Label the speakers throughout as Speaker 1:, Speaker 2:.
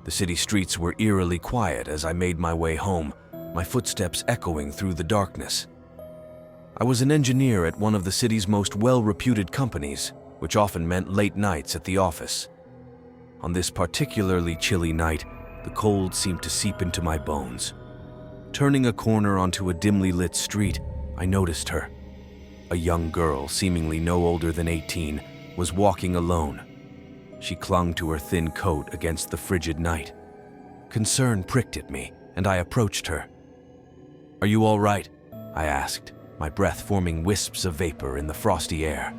Speaker 1: The city streets were eerily quiet as I made my way home, my footsteps echoing through the darkness. I was an engineer at one of the city's most well-reputed companies, which often meant late nights at the office. On this particularly chilly night, the cold seemed to seep into my bones. Turning a corner onto a dimly lit street, I noticed her. A young girl, seemingly no older than 18, was walking alone. She clung to her thin coat against the frigid night. Concern pricked at me, and I approached her. "Are you all right?" I asked, my breath forming wisps of vapor in the frosty air.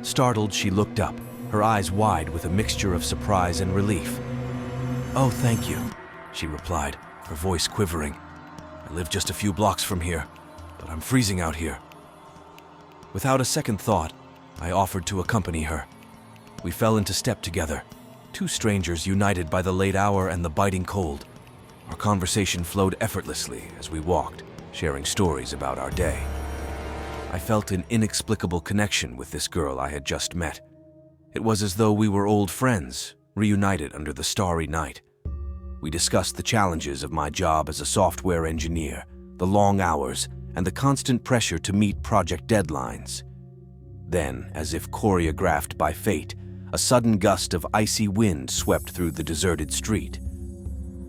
Speaker 1: Startled, she looked up, her eyes wide with a mixture of surprise and relief. "Oh, thank you," she replied, her voice quivering. "I live just a few blocks from here, but I'm freezing out here." Without a second thought, I offered to accompany her. We fell into step together, two strangers united by the late hour and the biting cold. Our conversation flowed effortlessly as we walked, sharing stories about our day. I felt an inexplicable connection with this girl I had just met. It was as though we were old friends, reunited under the starry night. We discussed the challenges of my job as a software engineer, the long hours, and the constant pressure to meet project deadlines. Then, as if choreographed by fate, a sudden gust of icy wind swept through the deserted street.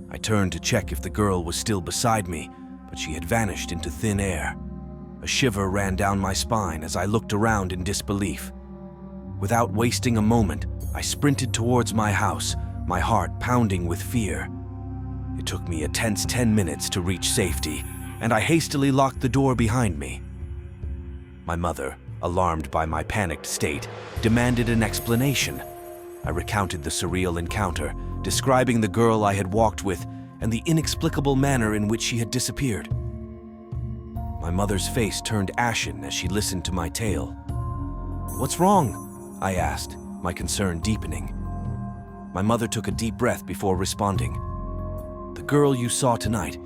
Speaker 1: I turned to check if the girl was still beside me, but she had vanished into thin air. A shiver ran down my spine as I looked around in disbelief. Without wasting a moment, I sprinted towards my house, my heart pounding with fear. It took me a tense 10 minutes to reach safety, and I hastily locked the door behind me. My mother, alarmed by my panicked state, demanded an explanation. I recounted the surreal encounter, describing the girl I had walked with and the inexplicable manner in which she had disappeared. My mother's face turned ashen as she listened to my tale. "What's wrong?" I asked, my concern deepening. My mother took a deep breath before responding. "The girl you saw tonight,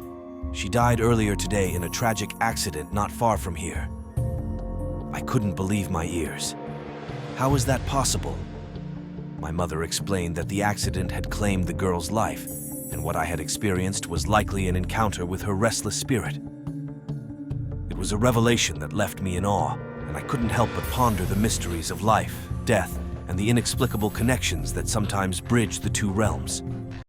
Speaker 1: she died earlier today in a tragic accident not far from here." I couldn't believe my ears. "How is that possible?" My mother explained that the accident had claimed the girl's life, and what I had experienced was likely an encounter with her restless spirit. It was a revelation that left me in awe, and I couldn't help but ponder the mysteries of life, death, and the inexplicable connections that sometimes bridge the two realms.